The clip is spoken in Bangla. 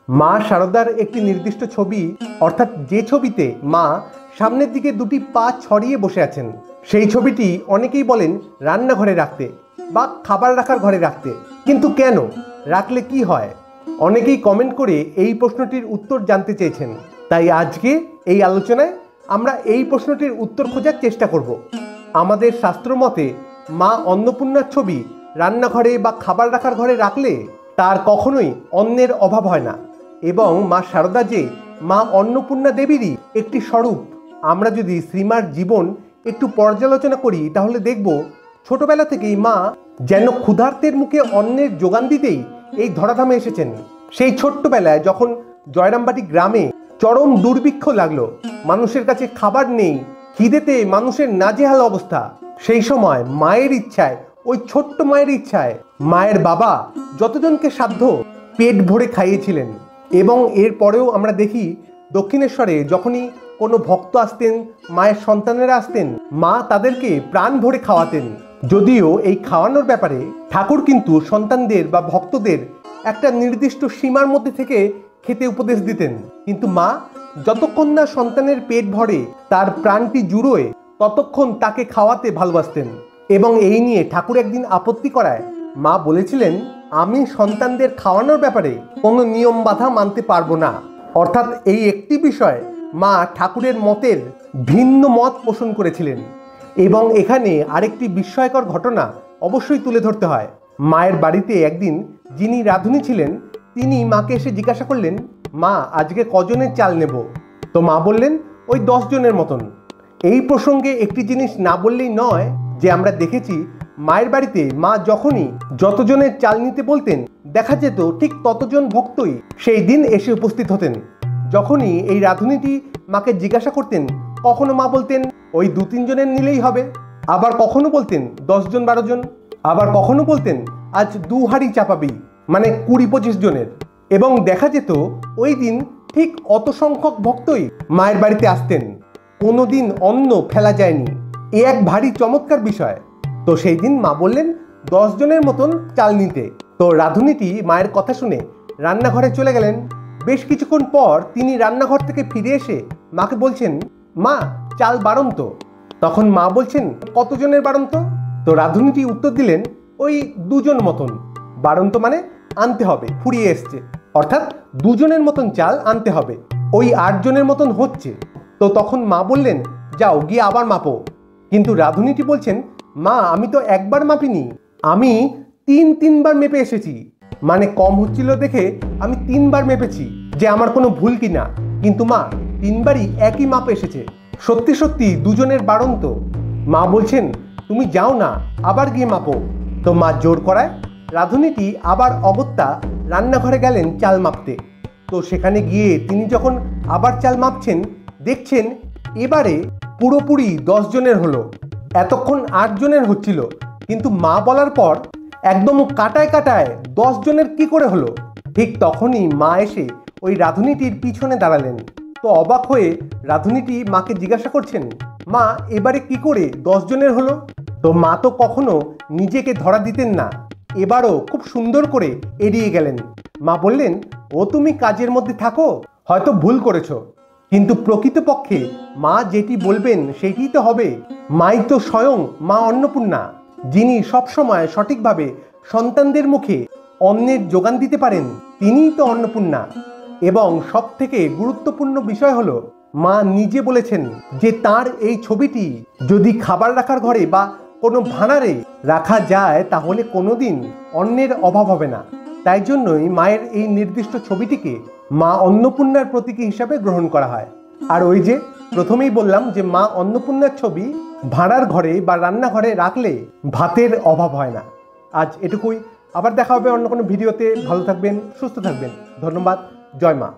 মা শারদার একটি নির্দিষ্ট ছবি, অর্থাৎ যে ছবিতে মা সামনের দিকে দুটি পা ছড়িয়ে বসে আছেন, সেই ছবিটি অনেকেই বলেন রান্নাঘরে রাখতে বা খাবার রাখার ঘরে রাখতে। কিন্তু কেন রাখলে কি হয়? অনেকেই কমেন্ট করে এই প্রশ্নটির উত্তর জানতে চেয়েছেন। তাই আজকে এই আলোচনায় আমরা এই প্রশ্নটির উত্তর খোঁজার চেষ্টা করব। আমাদের শাস্ত্র মতে মা অন্নপূর্ণার ছবি রান্নাঘরে বা খাবার রাখার ঘরে রাখলে তার কখনোই অন্নের অভাব হয় না, এবং মা শারদা যে মা অন্নপূর্ণা দেবীরই একটি স্বরূপ। আমরা যদি শ্রীমার জীবন একটু পর্যালোচনা করি তাহলে দেখব ছোটবেলা থেকেই মা যেন ক্ষুধার্তের মুখে অন্নের যোগান দিতেই এই ধরাধামে এসেছেন। সেই ছোট্টবেলায় যখন জয়রামবাটি গ্রামে চরম দুর্ভিক্ষ লাগলো, মানুষের কাছে খাবার নেই, খিদেতে মানুষের নাজেহাল অবস্থা, সেই সময় মায়ের ইচ্ছায়, ওই ছোট্ট মায়ের ইচ্ছায় মায়ের বাবা যতজনকে সাধ্য পেট ভরে খাইয়েছিলেন। এবং এরপরেও আমরা দেখি দক্ষিণেশ্বরে যখনই কোনো ভক্ত আসতেন, মায়ের সন্তানেরা আসতেন, মা তাদেরকে প্রাণ ভরে খাওয়াতেন। যদিও এই খাওয়ানোর ব্যাপারে ঠাকুর কিন্তু সন্তানদের বা ভক্তদের একটা নির্দিষ্ট সীমার মধ্যে থেকে খেতে উপদেশ দিতেন, কিন্তু মা যতক্ষণ না সন্তানের পেট ভরে, তার প্রাণটি জুড়োয়, ততক্ষণ তাকে খাওয়াতে ভালোবাসতেন। এবং এই নিয়ে ঠাকুর একদিন আপত্তি করায় মা বলেছিলেন, আমি সন্তানদের খাওয়ানোর ব্যাপারে কোনো নিয়ম বাধা মানতে পারবো না। অর্থাৎ এই একটি বিষয় মা ঠাকুরের মতের ভিন্ন মত পোষণ করেছিলেন। এবং এখানে আরেকটি বিস্ময়কর ঘটনা অবশ্যই তুলে ধরতে হয়। মায়ের বাড়িতে একদিন যিনি রাঁধুনি ছিলেন, তিনি মাকে এসে জিজ্ঞাসা করলেন, মা আজকে কজনের চাল নেব? তো মা বললেন, ওই 10 জনের মতন। এই প্রসঙ্গে একটি জিনিস না বললেই নয় যে আমরা দেখেছি মায়ের বাড়িতে মা যখনই যতজনের চাল নিতে বলতেন, দেখা যেত ঠিক ততজন ভক্তই সেই দিন এসে উপস্থিত হতেন। যখনই এই রাঁধুনিটি মাকে জিজ্ঞাসা করতেন, কখনো মা বলতেন ওই 2-3 জনের নিলেই হবে, আবার কখনো বলতেন 10 জন 12 জন, আবার কখনো বলতেন আজ 2 হাঁড়ি চাপাবি, মানে 20-25 জনের। এবং দেখা যেত ওই দিন ঠিক অত সংখ্যক ভক্তই মায়ের বাড়িতে আসতেন, কোনোদিন অন্ন ফেলা যায়নি। এ এক ভারী চমৎকার বিষয়। তো সেই দিন মা বললেন 10 জনের মতন চাল নিতে। তো রাঁধুনিটি মায়ের কথা শুনে রান্নাঘরে চলে গেলেন। বেশ কিছুক্ষণ পর তিনি রান্নাঘর থেকে ফিরে এসে মাকে বলছেন, মা চাল বাড়ন্ত। তখন মা বলছেন, কতজনের বাড়ন্ত? তো রাঁধুনিটি উত্তর দিলেন, ওই 2 জন মতন। বাড়ন্ত মানে আনতে হবে, ফুরিয়ে এসছে, অর্থাৎ 2 জনের মতন চাল আনতে হবে, ওই 8 জনের মতন হচ্ছে। তো তখন মা বললেন, যাও গিয়ে আবার মাপো। কিন্তু রাঁধুনিটি বলছেন, মা আমি তো একবার মাপিনি, আমি 3 বার মেপে এসেছি, মানে কম হচ্ছিল দেখে আমি 3 বার মেপেছি, যে আমার কোনো ভুল কিনা। কিন্তু মা 3 বারই একই মাপ এসেছে, সত্যি সত্যি 2 জনের বাড়ন্ত। মা বলছেন, তুমি যাও না, আবার গিয়ে মাপো। তো মা জোর করায় রাঁধুনিটি আবার অগত্যা রান্নাঘরে গেলেন চাল মাপতে। তো সেখানে গিয়ে তিনি যখন আবার চাল মাপছেন, দেখছেন এবারে পুরোপুরি 10 জনের হলো, এতক্ষণ 8 জনের হচ্ছিল। কিন্তু মা বলার পর একদম কাটায় কাটায় 10 জনের কি করে হলো? ঠিক তখনই মা এসে ওই রাঁধুনিটির পিছনে দাঁড়ালেন। তো অবাক হয়ে রাঁধুনিটি মাকে জিজ্ঞাসা করছেন, মা এবারে কি করে 10 জনের হলো? তো মা তো কখনো নিজেকে ধরা দিতেন না, এবারও খুব সুন্দর করে এড়িয়ে গেলেন। মা বললেন, ও তুমি কাজের মধ্যে থাকো, হয়তো ভুল করেছো, কিন্তু প্রকৃতপক্ষে মা যেটি বলবেন সেটিই তো হবে। মাই তো স্বয়ং মা অন্নপূর্ণা, যিনি সবসময় সঠিকভাবে সন্তানদের মুখে অন্নের যোগান দিতে পারেন, তিনিই তো অন্নপূর্ণা। এবং সব থেকে গুরুত্বপূর্ণ বিষয় হলো, মা নিজে বলেছেন যে তার এই ছবিটি যদি খাবার রাখার ঘরে বা কোনো ভাঁড়ারে রাখা যায় তাহলে কোনোদিন অন্নের অভাব হবে না। তাই জন্যই মায়ের এই নির্দিষ্ট ছবিটিকে মা অন্নপূর্ণার প্রতীকী হিসাবে গ্রহণ করা হয়। আর ওই যে প্রথমেই বললাম যে মা অন্নপূর্ণার ছবি ভাঁড়ার ঘরে বা রান্নাঘরে রাখলে ভাতের অভাব হয় না। আজ এটুকুই, আবার দেখা হবে অন্য কোনো ভিডিওতে। ভালো থাকবেন, সুস্থ থাকবেন, ধন্যবাদ। জয় মা।